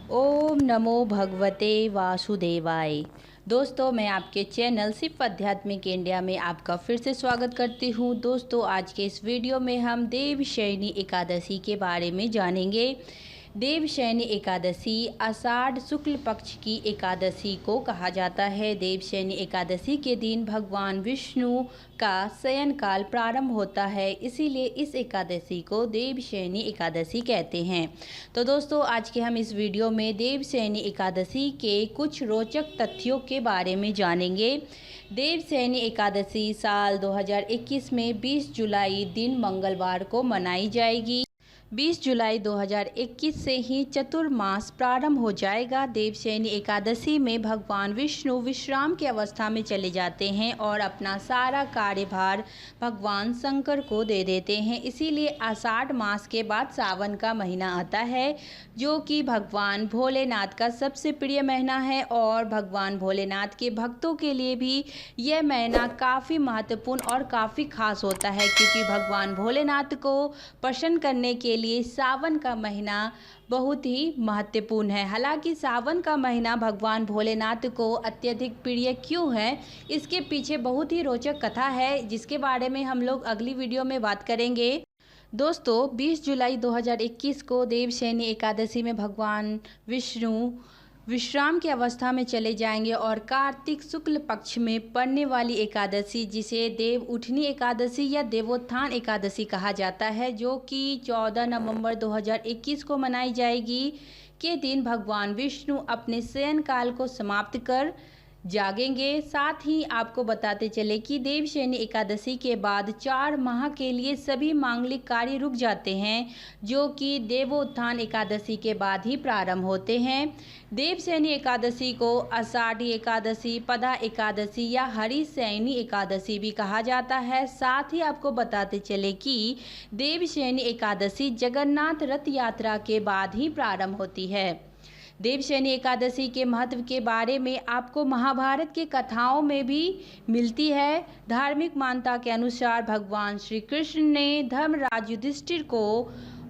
ओम नमो भगवते वासुदेवाय। दोस्तों, मैं आपके चैनल सिर्फ आध्यात्मिक इंडिया में आपका फिर से स्वागत करती हूँ। दोस्तों, आज के इस वीडियो में हम देवशयनी एकादशी के बारे में जानेंगे। देवशयनी एकादशी आषाढ़ शुक्ल पक्ष की एकादशी को कहा जाता है। देवशयनी एकादशी के दिन भगवान विष्णु का शयन काल प्रारंभ होता है, इसीलिए इस एकादशी को देवशयनी एकादशी कहते हैं। तो दोस्तों, आज के हम इस वीडियो में देवशयनी एकादशी के कुछ रोचक तथ्यों के बारे में जानेंगे। देवशयनी एकादशी साल 2021 में 20 जुलाई दिन मंगलवार को मनाई जाएगी। 20 जुलाई 2021 से ही चतुर्मास प्रारंभ हो जाएगा। देवशयनी एकादशी में भगवान विष्णु विश्राम की अवस्था में चले जाते हैं और अपना सारा कार्यभार भगवान शंकर को दे देते हैं। इसीलिए आषाढ़ मास के बाद सावन का महीना आता है, जो कि भगवान भोलेनाथ का सबसे प्रिय महीना है और भगवान भोलेनाथ के भक्तों के लिए भी यह महीना काफ़ी महत्वपूर्ण और काफ़ी खास होता है, क्योंकि भगवान भोलेनाथ को प्रसन्न करने के लिए सावन का महीना बहुत ही महत्वपूर्ण है। हालांकि सावन का महीना भगवान भोलेनाथ को अत्यधिक प्रिय क्यों है, इसके पीछे बहुत ही रोचक कथा है, जिसके बारे में हम लोग अगली वीडियो में बात करेंगे। दोस्तों, 20 जुलाई 2021 को देवशयनी एकादशी में भगवान विष्णु विश्राम की अवस्था में चले जाएंगे और कार्तिक शुक्ल पक्ष में पड़ने वाली एकादशी, जिसे देव उठनी एकादशी या देवोत्थान एकादशी कहा जाता है, जो कि 14 नवंबर 2021 को मनाई जाएगी, के दिन भगवान विष्णु अपने शयन काल को समाप्त कर जागेंगे। साथ ही आपको बताते चले कि देवशयनी एकादशी के बाद 4 माह के लिए सभी मांगलिक कार्य रुक जाते हैं, जो कि देवोत्थान एकादशी के बाद ही प्रारंभ होते हैं। देवशयनी एकादशी को आषाढ़ी एकादशी, पदा एकादशी या हरिशयनी एकादशी भी कहा जाता है। साथ ही आपको बताते चले कि देवशयनी एकादशी जगन्नाथ रथ यात्रा के बाद ही प्रारंभ होती है। देवशयनी एकादशी के महत्व के बारे में आपको महाभारत के कथाओं में भी मिलती है। धार्मिक मान्यता के अनुसार भगवान श्री कृष्ण ने धर्मराज युधिष्ठिर को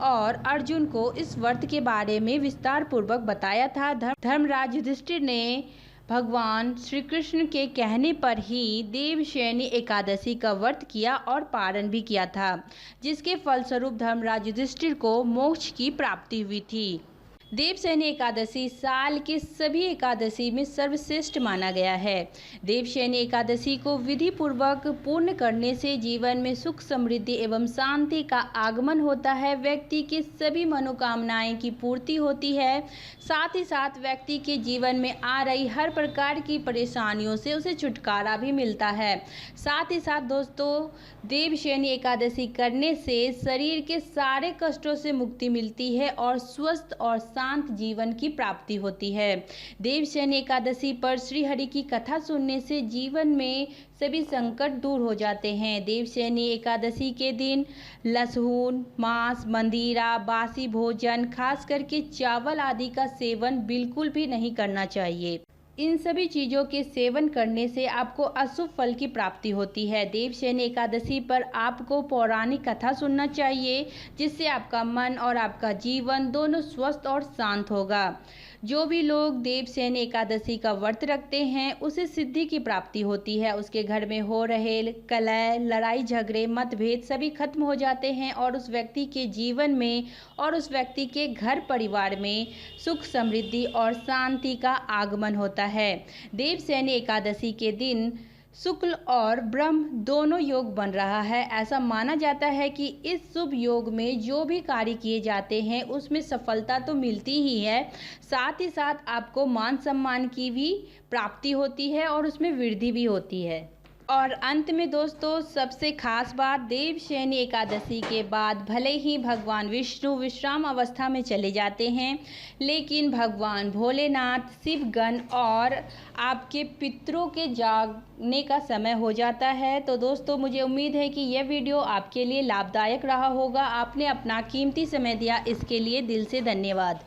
और अर्जुन को इस व्रत के बारे में विस्तार पूर्वक बताया था। धर्मराज युधिष्ठिर ने भगवान श्री कृष्ण के कहने पर ही देवशयनी एकादशी का व्रत किया और पारण भी किया था, जिसके फलस्वरूप धर्मराज युधिष्ठिर को मोक्ष की प्राप्ति हुई थी। देवशयनी एकादशी साल के सभी एकादशी में सर्वश्रेष्ठ माना गया है। देवशयनी एकादशी को विधि पूर्वक पूर्ण करने से जीवन में सुख, समृद्धि एवं शांति का आगमन होता है। व्यक्ति की सभी मनोकामनाएं की पूर्ति होती है। साथ ही साथ व्यक्ति के जीवन में आ रही हर प्रकार की परेशानियों से उसे छुटकारा भी मिलता है। साथ ही साथ दोस्तों, देवशयनी एकादशी करने से शरीर के सारे कष्टों से मुक्ति मिलती है और स्वस्थ और शांत जीवन की प्राप्ति होती है। देवशयनी एकादशी पर श्री हरि की कथा सुनने से जीवन में सभी संकट दूर हो जाते हैं। देवशयनी एकादशी के दिन लहसुन, मांस, मंदिरा, बासी भोजन, खास करके चावल आदि का सेवन बिल्कुल भी नहीं करना चाहिए। इन सभी चीज़ों के सेवन करने से आपको अशुभ फल की प्राप्ति होती है। देवशयनी एकादशी पर आपको पौराणिक कथा सुनना चाहिए, जिससे आपका मन और आपका जीवन दोनों स्वस्थ और शांत होगा। जो भी लोग देवशयनी एकादशी का व्रत रखते हैं, उसे सिद्धि की प्राप्ति होती है। उसके घर में हो रहे कलह, लड़ाई झगड़े, मतभेद सभी खत्म हो जाते हैं और उस व्यक्ति के जीवन में और उस व्यक्ति के घर परिवार में सुख, समृद्धि और शांति का आगमन होता है। देवशयनी एकादशी के दिन शुक्ल और ब्रह्म दोनों योग बन रहा है। ऐसा माना जाता है कि इस शुभ योग में जो भी कार्य किए जाते हैं, उसमें सफलता तो मिलती ही है, साथ ही साथ आपको मान सम्मान की भी प्राप्ति होती है और उसमें वृद्धि भी होती है। और अंत में दोस्तों, सबसे खास बात, देवशयनी एकादशी के बाद भले ही भगवान विष्णु विश्राम अवस्था में चले जाते हैं, लेकिन भगवान भोलेनाथ, शिवगण और आपके पितरों के जागने का समय हो जाता है। तो दोस्तों, मुझे उम्मीद है कि यह वीडियो आपके लिए लाभदायक रहा होगा। आपने अपना कीमती समय दिया, इसके लिए दिल से धन्यवाद।